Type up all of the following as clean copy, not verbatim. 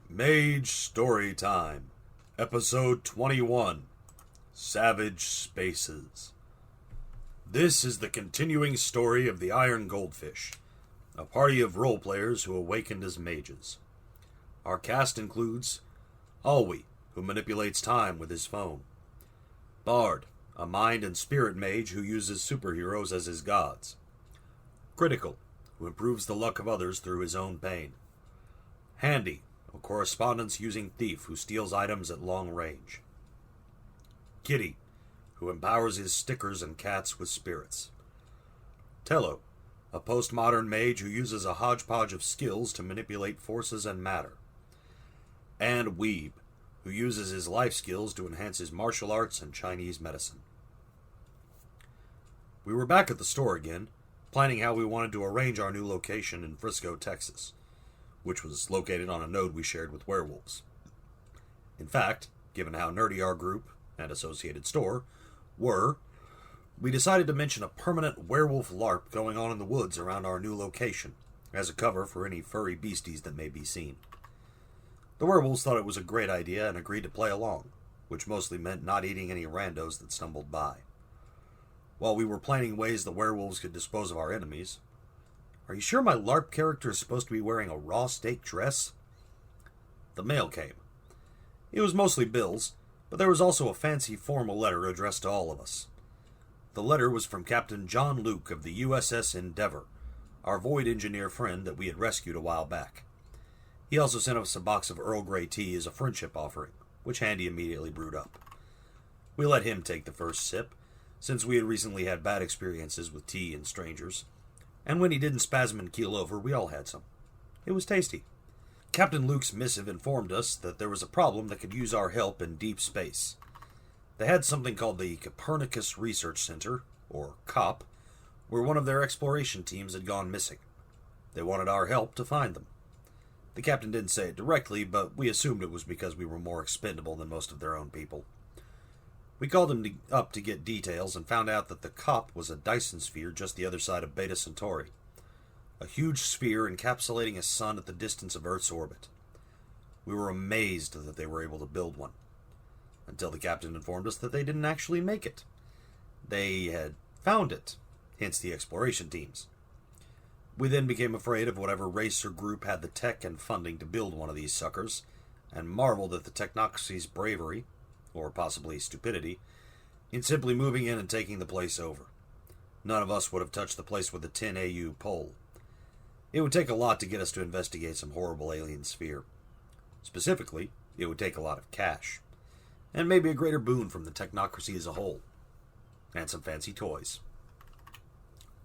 Mage Storytime, Episode 21, Savage Spaces. This is the continuing story of the Iron Goldfish, a party of role-players who awakened as mages. Our cast includes Alwi, who manipulates time with his phone; Bard, a mind and spirit mage who uses superheroes as his gods; Critical, who improves the luck of others through his own pain; Handy, a correspondence-using thief who steals items at long range; Kitty, who empowers his stickers and cats with spirits; Tello, a postmodern mage who uses a hodgepodge of skills to manipulate forces and matter; and Weeb, who uses his life skills to enhance his martial arts and Chinese medicine. We were back at the store again, planning how we wanted to arrange our new location in Frisco, Texas, which was located on a node we shared with werewolves. In fact, given how nerdy our group and associated store were, we decided to mention a permanent werewolf LARP going on in the woods around our new location, as a cover for any furry beasties that may be seen. The werewolves thought it was a great idea and agreed to play along, which mostly meant not eating any randos that stumbled by. While we were planning ways the werewolves could dispose of our enemies, "Are you sure my LARP character is supposed to be wearing a raw steak dress?" The mail came. It was mostly bills, but there was also a fancy formal letter addressed to all of us. The letter was from Captain John Luke of the USS Endeavor, our void engineer friend that we had rescued a while back. He also sent us a box of Earl Grey tea as a friendship offering, which Handy immediately brewed up. We let him take the first sip, since we had recently had bad experiences with tea and strangers, and when he didn't spasm and keel over, we all had some. It was tasty. Captain Luke's missive informed us that there was a problem that could use our help in deep space. They had something called the Copernicus Research Center, or COP, where one of their exploration teams had gone missing. They wanted our help to find them. The captain didn't say it directly, but we assumed it was because we were more expendable than most of their own people. We called him up to get details and found out that the COP was a Dyson Sphere just the other side of Beta Centauri, a huge sphere encapsulating a sun at the distance of Earth's orbit. We were amazed that they were able to build one, until the captain informed us that they didn't actually make it. They had found it, hence the exploration teams. We then became afraid of whatever race or group had the tech and funding to build one of these suckers, and marveled at the technocracy's bravery, or possibly stupidity, in simply moving in and taking the place over. None of us would have touched the place with a 10 AU pole. It would take a lot to get us to investigate some horrible alien sphere. Specifically, it would take a lot of cash, and maybe a greater boon from the technocracy as a whole, and some fancy toys.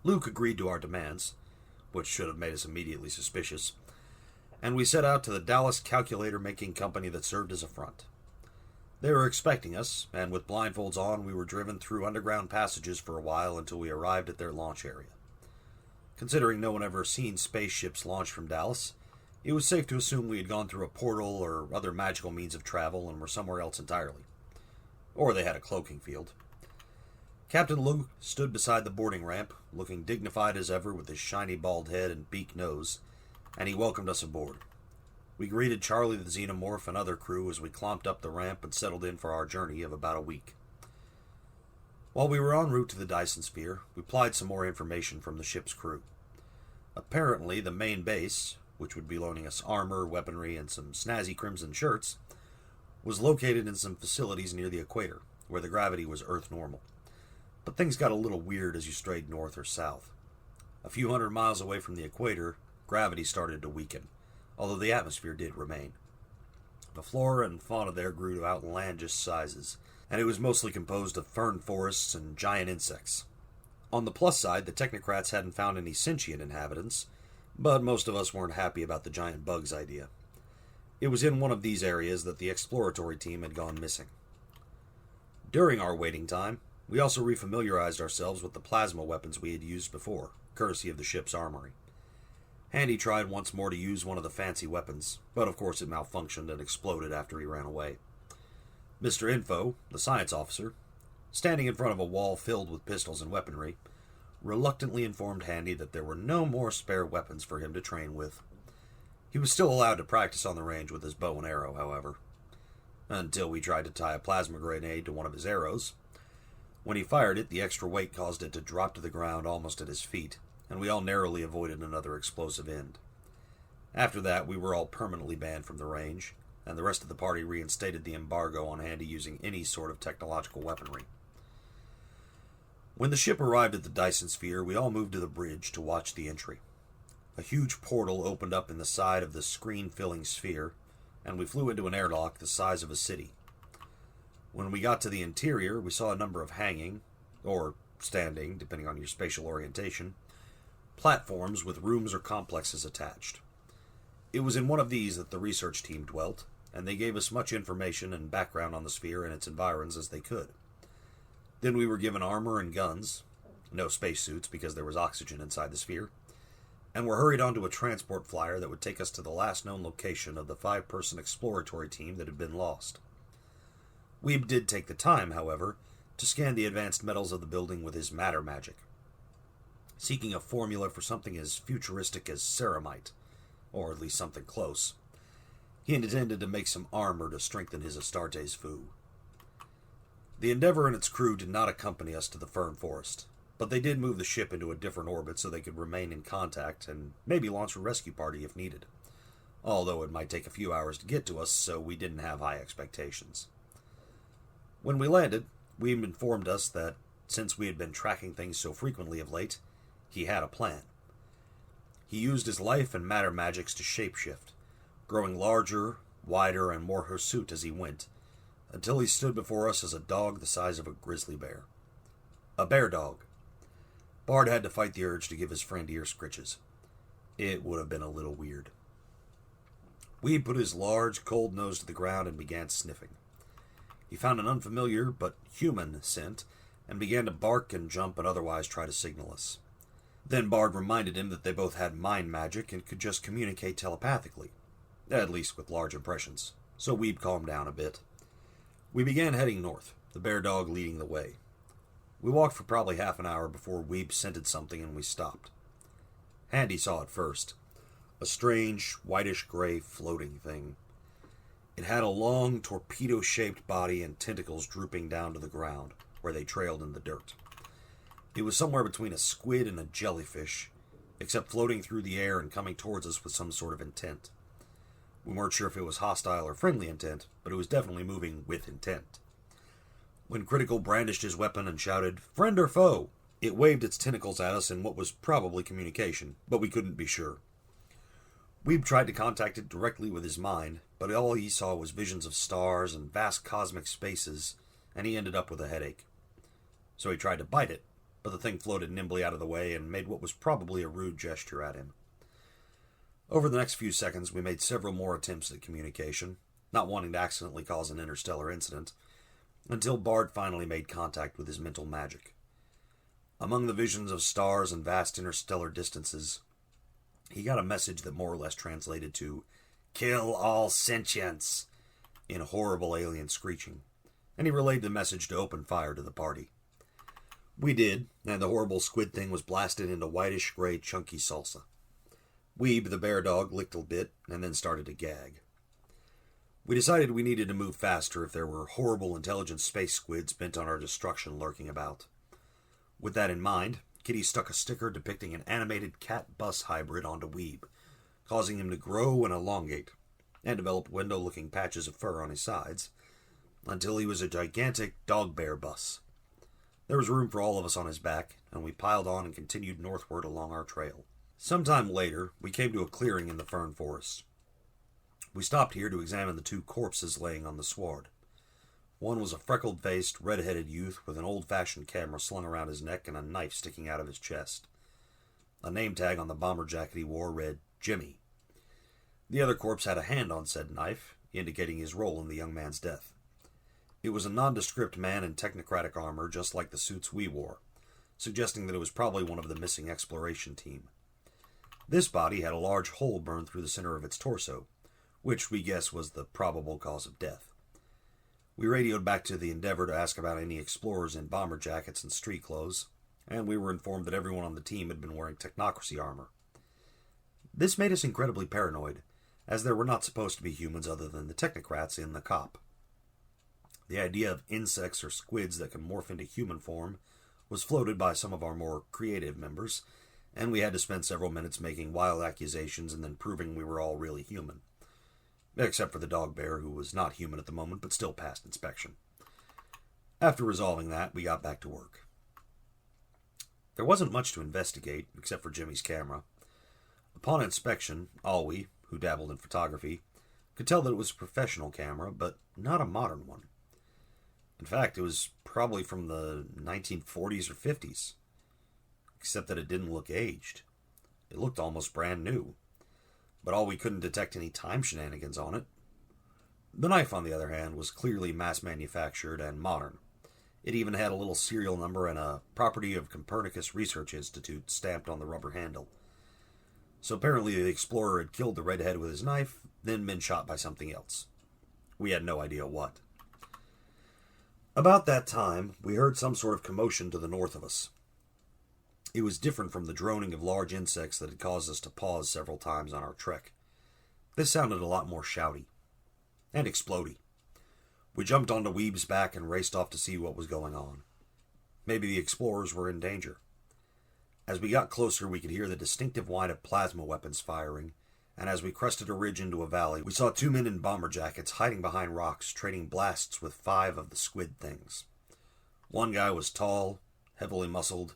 Luke agreed to our demands, which should have made us immediately suspicious, and we set out to the Dallas calculator-making company that served as a front. They were expecting us, and with blindfolds on, we were driven through underground passages for a while until we arrived at their launch area. Considering no one ever seen spaceships launch from Dallas, it was safe to assume we had gone through a portal or other magical means of travel and were somewhere else entirely. Or they had a cloaking field. Captain Luke stood beside the boarding ramp, looking dignified as ever with his shiny bald head and beak nose, and he welcomed us aboard. We greeted Charlie the Xenomorph and other crew as we clomped up the ramp and settled in for our journey of about a week. While we were en route to the Dyson Sphere, we plied some more information from the ship's crew. Apparently, the main base, which would be loaning us armor, weaponry, and some snazzy crimson shirts, was located in some facilities near the equator, where the gravity was Earth normal. But things got a little weird as you strayed north or south. A few hundred miles away from the equator, gravity started to weaken, although the atmosphere did remain. The flora and fauna there grew to outlandish sizes, and it was mostly composed of fern forests and giant insects. On the plus side, the technocrats hadn't found any sentient inhabitants, but most of us weren't happy about the giant bugs idea. It was in one of these areas that the exploratory team had gone missing. During our waiting time, we also refamiliarized ourselves with the plasma weapons we had used before, courtesy of the ship's armory. Handy tried once more to use one of the fancy weapons, but of course it malfunctioned and exploded after he ran away. Mr. Info, the science officer, standing in front of a wall filled with pistols and weaponry, reluctantly informed Handy that there were no more spare weapons for him to train with. He was still allowed to practice on the range with his bow and arrow, however, until we tried to tie a plasma grenade to one of his arrows. When he fired it, the extra weight caused it to drop to the ground almost at his feet, and we all narrowly avoided another explosive end. After that, we were all permanently banned from the range, and the rest of the party reinstated the embargo on Handy using any sort of technological weaponry. When the ship arrived at the Dyson Sphere, we all moved to the bridge to watch the entry. A huge portal opened up in the side of the screen-filling sphere, and we flew into an airlock the size of a city. When we got to the interior, we saw a number of hanging, or standing, depending on your spatial orientation, platforms with rooms or complexes attached. It was in one of these that the research team dwelt, and they gave us much information and background on the sphere and its environs as they could. Then we were given armor and guns, no spacesuits because there was oxygen inside the sphere, and were hurried onto a transport flyer that would take us to the last known location of the 5-person exploratory team that had been lost. Weeb did take the time, however, to scan the advanced metals of the building with his matter magic, seeking a formula for something as futuristic as ceramite, or at least something close. He intended to make some armor to strengthen his Astartes foo. The Endeavor and its crew did not accompany us to the Fern Forest, but they did move the ship into a different orbit so they could remain in contact and maybe launch a rescue party if needed, although it might take a few hours to get to us, so we didn't have high expectations. When we landed, Weeb informed us that, since we had been tracking things so frequently of late, he had a plan. He used his life and matter magics to shapeshift, growing larger, wider, and more hirsute as he went, until he stood before us as a dog the size of a grizzly bear. A bear dog. Bard had to fight the urge to give his friend ear scritches. It would have been a little weird. Weeb put his large, cold nose to the ground and began sniffing. He found an unfamiliar but human scent and began to bark and jump and otherwise try to signal us. Then Bard reminded him that they both had mind magic and could just communicate telepathically, at least with large impressions, so Weeb calmed down a bit. We began heading north, the bear dog leading the way. We walked for probably half an hour before Weeb scented something and we stopped. Handy saw it first, a strange, whitish-gray floating thing. It had a long, torpedo-shaped body and tentacles drooping down to the ground, where they trailed in the dirt. It was somewhere between a squid and a jellyfish, except floating through the air and coming towards us with some sort of intent. We weren't sure if it was hostile or friendly intent, but it was definitely moving with intent. When Critical brandished his weapon and shouted, "Friend or foe?" it waved its tentacles at us in what was probably communication, but we couldn't be sure. Weeb tried to contact it directly with his mind, but all he saw was visions of stars and vast cosmic spaces, and he ended up with a headache. So he tried to bite it, but the thing floated nimbly out of the way and made what was probably a rude gesture at him. Over the next few seconds, we made several more attempts at communication, not wanting to accidentally cause an interstellar incident, until Bard finally made contact with his mental magic. Among the visions of stars and vast interstellar distances, he got a message that more or less translated to, "Kill all sentience," in horrible alien screeching, and he relayed the message to open fire to the party. We did, and the horrible squid thing was blasted into whitish-gray chunky salsa. Weeb, the bear dog, licked a bit, and then started to gag. We decided we needed to move faster if there were horrible intelligent space squids bent on our destruction lurking about. With that in mind, Kitty stuck a sticker depicting an animated cat-bus hybrid onto Weeb, causing him to grow and elongate, and develop window-looking patches of fur on his sides, until he was a gigantic dog-bear bus. There was room for all of us on his back, and we piled on and continued northward along our trail. Sometime later, we came to a clearing in the fern forest. We stopped here to examine the 2 corpses laying on the sward. One was a freckled-faced, red-headed youth with an old-fashioned camera slung around his neck and a knife sticking out of his chest. A name tag on the bomber jacket he wore read, "Jimmy." The other corpse had a hand on said knife, indicating his role in the young man's death. It was a nondescript man in technocratic armor, just like the suits we wore, suggesting that it was probably one of the missing exploration team. This body had a large hole burned through the center of its torso, which we guess was the probable cause of death. We radioed back to the Endeavor to ask about any explorers in bomber jackets and street clothes, and we were informed that everyone on the team had been wearing technocracy armor. This made us incredibly paranoid, as there were not supposed to be humans other than the technocrats in the COP. The idea of insects or squids that can morph into human form was floated by some of our more creative members, and we had to spend several minutes making wild accusations and then proving we were all really human. Except for the dog bear, who was not human at the moment, but still passed inspection. After resolving that, we got back to work. There wasn't much to investigate, except for Jimmy's camera. Upon inspection, Alwie, who dabbled in photography, could tell that it was a professional camera, but not a modern one. In fact, it was probably from the 1940s or 50s, except that it didn't look aged. It looked almost brand new, but Alwie couldn't detect any time shenanigans on it. The knife, on the other hand, was clearly mass-manufactured and modern. It even had a little serial number and a property of Copernicus Research Institute stamped on the rubber handle. So apparently the explorer had killed the redhead with his knife, then been shot by something else. We had no idea what. About that time, we heard some sort of commotion to the north of us. It was different from the droning of large insects that had caused us to pause several times on our trek. This sounded a lot more shouty. And explodey. We jumped onto Weeb's back and raced off to see what was going on. Maybe the explorers were in danger. As we got closer, we could hear the distinctive whine of plasma weapons firing, and as we crested a ridge into a valley, we saw 2 men in bomber jackets hiding behind rocks, trading blasts with 5 of the squid things. One guy was tall, heavily muscled,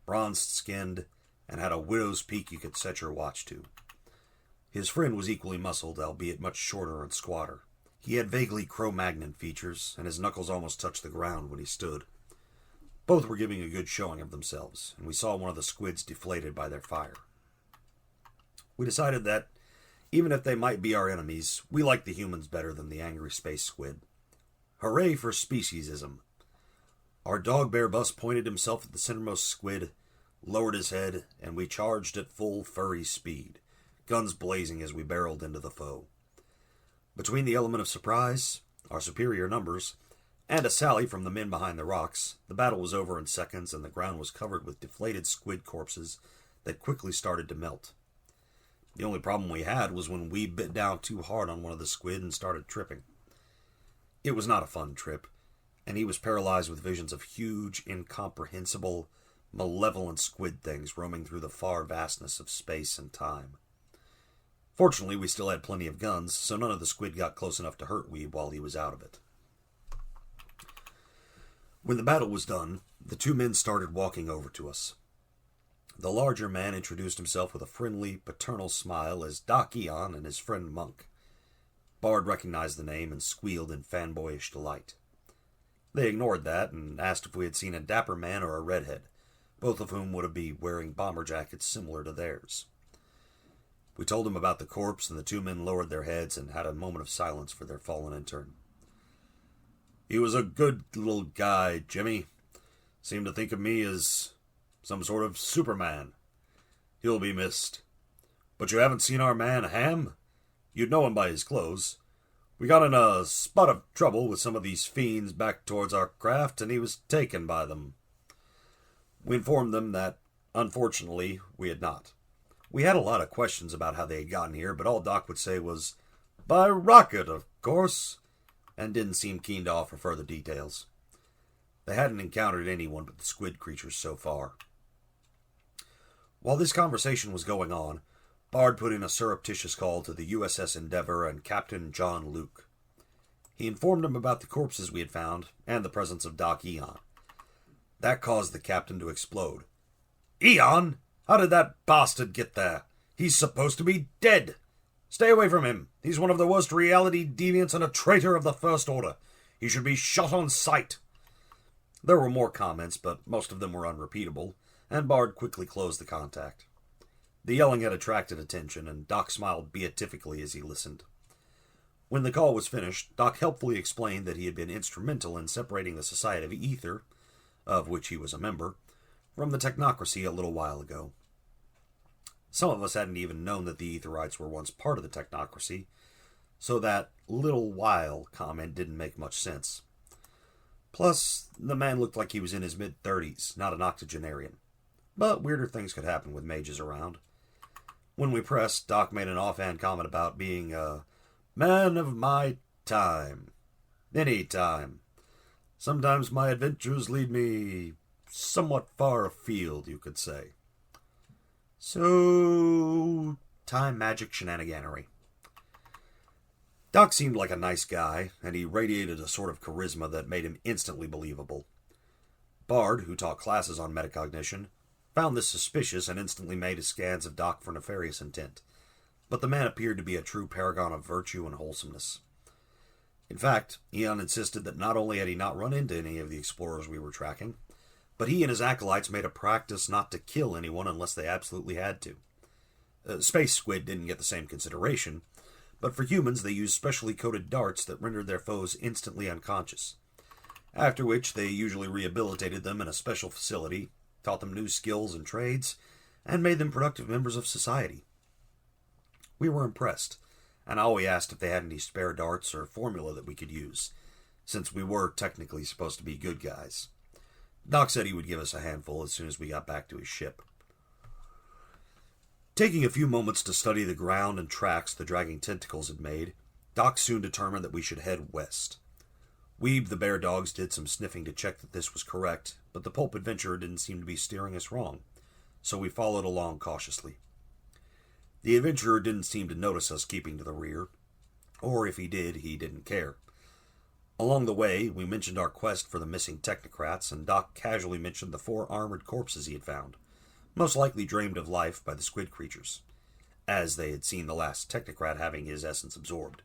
bronzed-skinned, and had a widow's peak you could set your watch to. His friend was equally muscled, albeit much shorter and squatter. He had vaguely Cro-Magnon features, and his knuckles almost touched the ground when he stood. Both were giving a good showing of themselves, and we saw one of the squids deflated by their fire. We decided that, even if they might be our enemies, we liked the humans better than the angry space squid. Hooray for speciesism! Our dog-bear bus pointed himself at the centermost squid, lowered his head, and we charged at full furry speed, guns blazing as we barreled into the foe. Between the element of surprise, our superior numbers, and a sally from the men behind the rocks, the battle was over in seconds and the ground was covered with deflated squid corpses that quickly started to melt. The only problem we had was when we bit down too hard on one of the squid and started tripping. It was not a fun trip, and he was paralyzed with visions of huge, incomprehensible, malevolent squid things roaming through the far vastness of space and time. Fortunately, we still had plenty of guns, so none of the squid got close enough to hurt Weeb while he was out of it. When the battle was done, the 2 men started walking over to us. The larger man introduced himself with a friendly, paternal smile as Doc Eon and his friend Monk. Bard recognized the name and squealed in fanboyish delight. They ignored that and asked if we had seen a dapper man or a redhead, both of whom would be wearing bomber jackets similar to theirs. We told him about the corpse, and the 2 men lowered their heads and had a moment of silence for their fallen intern. "He was a good little guy, Jimmy. Seemed to think of me as some sort of Superman. He'll be missed. But you haven't seen our man, Ham? You'd know him by his clothes. We got in a spot of trouble with some of these fiends back towards our craft, and he was taken by them." We informed them that, unfortunately, we had not. We had a lot of questions about how they had gotten here, but all Doc would say was, "By rocket, of course," and didn't seem keen to offer further details. They hadn't encountered anyone but the squid creatures so far. While this conversation was going on, Bard put in a surreptitious call to the USS Endeavour and Captain John Luke. He informed him about the corpses we had found and the presence of Doc Eon. That caused the captain to explode. "Eon? How did that bastard get there? He's supposed to be dead. Stay away from him. He's one of the worst reality deviants and a traitor of the First Order. He should be shot on sight." There were more comments, but most of them were unrepeatable, and Bard quickly closed the contact. The yelling had attracted attention, and Doc smiled beatifically as he listened. When the call was finished, Doc helpfully explained that he had been instrumental in separating the Society of Ether, of which he was a member, from the technocracy a little while ago. Some of us hadn't even known that the Etherites were once part of the technocracy, so that "little while" comment didn't make much sense. Plus, the man looked like he was in his mid-30s, not an octogenarian. But weirder things could happen with mages around. When we pressed, Doc made an offhand comment about being a man of my time. Any time. Sometimes my adventures lead me somewhat far afield, you could say. So, time magic shenaniganery. Doc seemed like a nice guy, and he radiated a sort of charisma that made him instantly believable. Bard, who taught classes on metacognition, found this suspicious and instantly made his scans of Doc for nefarious intent, but the man appeared to be a true paragon of virtue and wholesomeness. In fact, Eon insisted that not only had he not run into any of the explorers we were tracking, but he and his acolytes made a practice not to kill anyone unless they absolutely had to. Space squid didn't get the same consideration, but for humans they used specially coated darts that rendered their foes instantly unconscious, after which they usually rehabilitated them in a special facility, taught them new skills and trades, and made them productive members of society. We were impressed, and Aoi asked if they had any spare darts or formula that we could use, since we were technically supposed to be good guys. Doc said he would give us a handful as soon as we got back to his ship. Taking a few moments to study the ground and tracks the dragging tentacles had made, Doc soon determined that we should head west. Weeb the bear dogs did some sniffing to check that this was correct, but the pulp adventurer didn't seem to be steering us wrong, so we followed along cautiously. The adventurer didn't seem to notice us keeping to the rear, or if he did, he didn't care. Along the way, we mentioned our quest for the missing technocrats, and Doc casually mentioned the 4 armored corpses he had found, most likely drained of life by the squid creatures, as they had seen the last technocrat having his essence absorbed.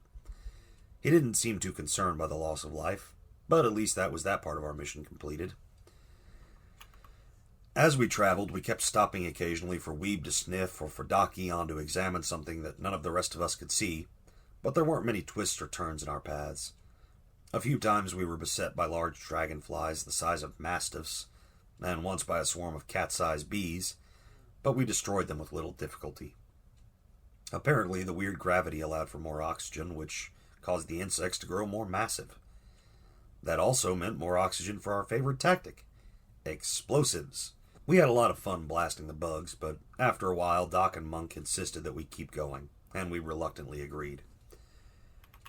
He didn't seem too concerned by the loss of life, but at least that was that part of our mission completed. As we traveled, we kept stopping occasionally for Weeb to sniff or for Doc Eon to examine something that none of the rest of us could see, but there weren't many twists or turns in our paths. A few times we were beset by large dragonflies the size of mastiffs, and once by a swarm of cat-sized bees, but we destroyed them with little difficulty. Apparently, the weird gravity allowed for more oxygen, which caused the insects to grow more massive. That also meant more oxygen for our favorite tactic, explosives. We had a lot of fun blasting the bugs, but after a while Doc and Monk insisted that we keep going, and we reluctantly agreed.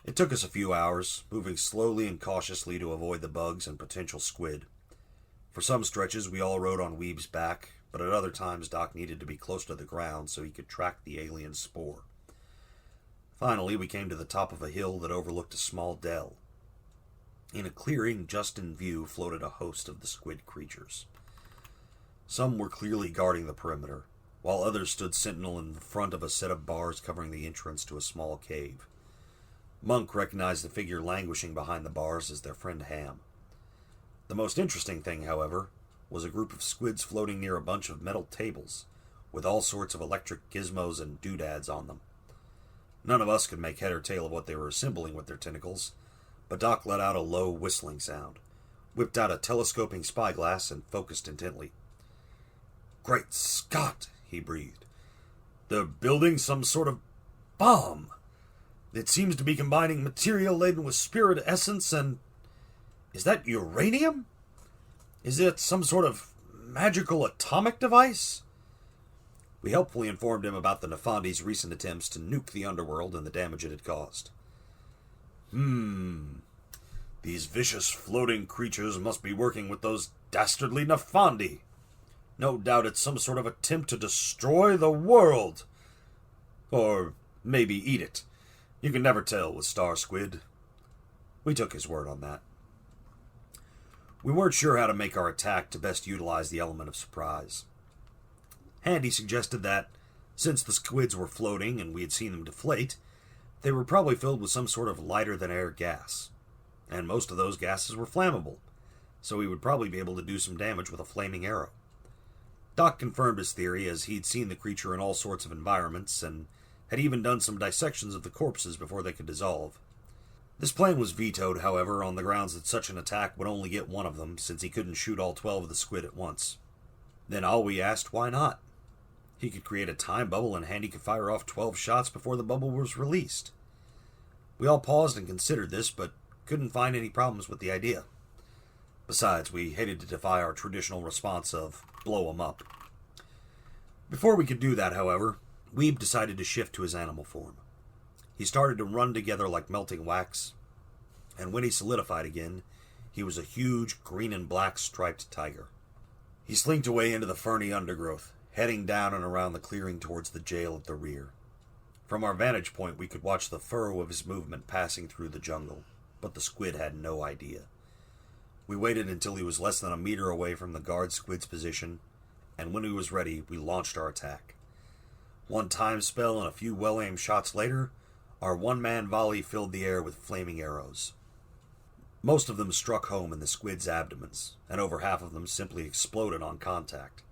It took us a few hours, moving slowly and cautiously to avoid the bugs and potential squid. For some stretches we all rode on Weeb's back, but at other times Doc needed to be close to the ground so he could track the alien spore. Finally, we came to the top of a hill that overlooked a small dell. In a clearing just in view floated a host of the squid creatures. Some were clearly guarding the perimeter, while others stood sentinel in front of a set of bars covering the entrance to a small cave. Monk recognized the figure languishing behind the bars as their friend Ham. The most interesting thing, however, was a group of squids floating near a bunch of metal tables, with all sorts of electric gizmos and doodads on them. None of us could make head or tail of what they were assembling with their tentacles, but Doc let out a low whistling sound, whipped out a telescoping spyglass, and focused intently. "Great Scott!" he breathed. "They're building some sort of bomb. It seems to be combining material laden with spirit essence and... Is that uranium? Is it some sort of magical atomic device?" We helpfully informed him about the Nefandi's recent attempts to nuke the underworld and the damage it had caused. These vicious floating creatures must be working with those dastardly Nefandi. No doubt it's some sort of attempt to destroy the world. Or maybe eat it. You can never tell with Star Squid. We took his word on that. We weren't sure how to make our attack to best utilize the element of surprise. Handy suggested that, since the squids were floating and we had seen them deflate, they were probably filled with some sort of lighter-than-air gas. And most of those gases were flammable, so we would probably be able to do some damage with a flaming arrow. Doc confirmed his theory, as he'd seen the creature in all sorts of environments, and had even done some dissections of the corpses before they could dissolve. This plan was vetoed, however, on the grounds that such an attack would only get one of them, since he couldn't shoot all 12 of the squid at once. Then Aoi asked why not. He could create a time bubble, and Handy could fire off 12 shots before the bubble was released. We all paused and considered this, but couldn't find any problems with the idea. Besides, we hated to defy our traditional response of blow 'em up. Before we could do that, however, Weeb decided to shift to his animal form. He started to run together like melting wax, and when he solidified again, he was a huge green and black striped tiger. He slinked away into the ferny undergrowth, heading down and around the clearing towards the jail at the rear. From our vantage point, we could watch the furrow of his movement passing through the jungle, but the squid had no idea. We waited until he was less than a meter away from the guard squid's position, and when he was ready, we launched our attack. One time spell and a few well-aimed shots later, our one-man volley filled the air with flaming arrows. Most of them struck home in the squid's abdomens, and over half of them simply exploded on contact.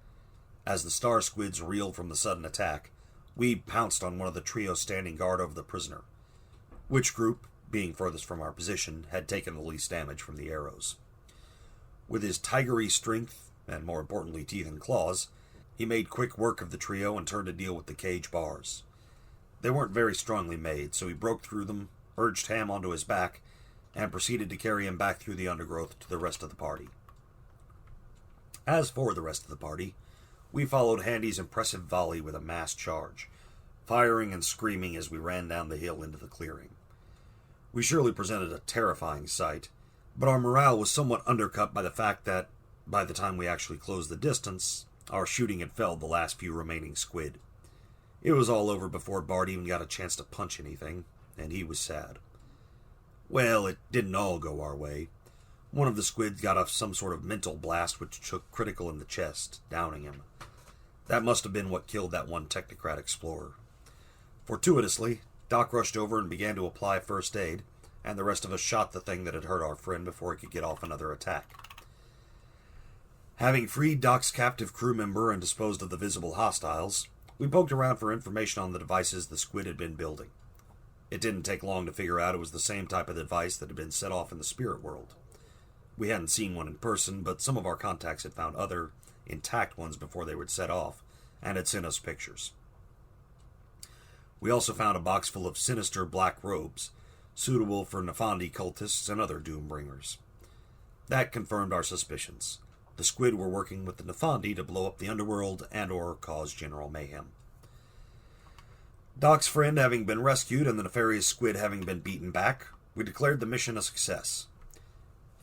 As the star squids reeled from the sudden attack, we pounced on one of the trio standing guard over the prisoner. Which group, being furthest from our position, had taken the least damage from the arrows. With his tigery strength, and more importantly teeth and claws, he made quick work of the trio and turned to deal with the cage bars. They weren't very strongly made, so he broke through them, urged Ham onto his back, and proceeded to carry him back through the undergrowth to the rest of the party. As for the rest of the party, we followed Handy's impressive volley with a mass charge, firing and screaming as we ran down the hill into the clearing. We surely presented a terrifying sight, but our morale was somewhat undercut by the fact that, by the time we actually closed the distance, our shooting had felled the last few remaining squid. It was all over before Bart even got a chance to punch anything, and he was sad. Well, it didn't all go our way. One of the squids got off some sort of mental blast which took critical in the chest, downing him. That must have been what killed that one technocrat explorer. Fortuitously, Doc rushed over and began to apply first aid, and the rest of us shot the thing that had hurt our friend before he could get off another attack. Having freed Doc's captive crew member and disposed of the visible hostiles, we poked around for information on the devices the squid had been building. It didn't take long to figure out it was the same type of device that had been set off in the spirit world. We hadn't seen one in person, but some of our contacts had found other, intact ones before they would set off, and had sent us pictures. We also found a box full of sinister black robes, suitable for Nefandi cultists and other doombringers. That confirmed our suspicions. The squid were working with the Nefandi to blow up the underworld and or cause general mayhem. Doc's friend having been rescued and the nefarious squid having been beaten back, we declared the mission a success.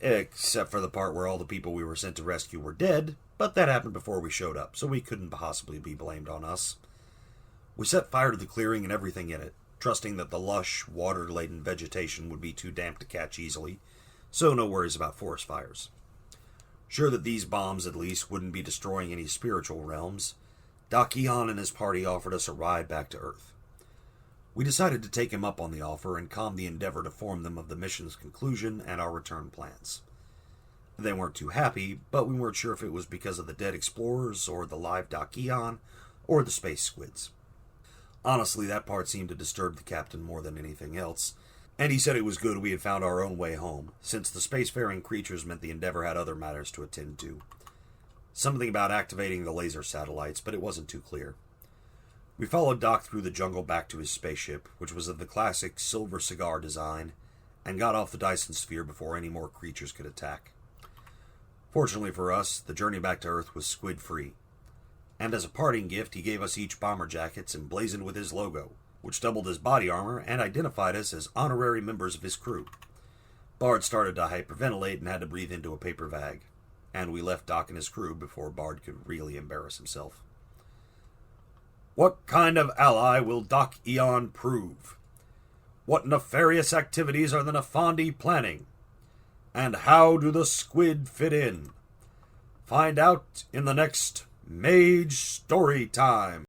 Except for the part where all the people we were sent to rescue were dead, but that happened before we showed up, so we couldn't possibly be blamed on us. We set fire to the clearing and everything in it, trusting that the lush, water-laden vegetation would be too damp to catch easily, so no worries about forest fires. Sure that these bombs, at least, wouldn't be destroying any spiritual realms, Doc Eon and his party offered us a ride back to Earth. We decided to take him up on the offer and calm the endeavor to inform them of the mission's conclusion and our return plans. They weren't too happy, but we weren't sure if it was because of the dead explorers, or the live Doc Eon, or the space squids. Honestly, that part seemed to disturb the captain more than anything else, and he said it was good we had found our own way home, since the spacefaring creatures meant the Endeavor had other matters to attend to. Something about activating the laser satellites, but it wasn't too clear. We followed Doc through the jungle back to his spaceship, which was of the classic silver cigar design, and got off the Dyson Sphere before any more creatures could attack. Fortunately for us, the journey back to Earth was squid-free, and as a parting gift he gave us each bomber jackets emblazoned with his logo, which doubled as body armor and identified us as honorary members of his crew. Bard started to hyperventilate and had to breathe into a paper bag, and we left Doc and his crew before Bard could really embarrass himself. What kind of ally will Doc Eon prove? What nefarious activities are the Nefandi planning? And how do the squid fit in? Find out in the next Mage Storytime.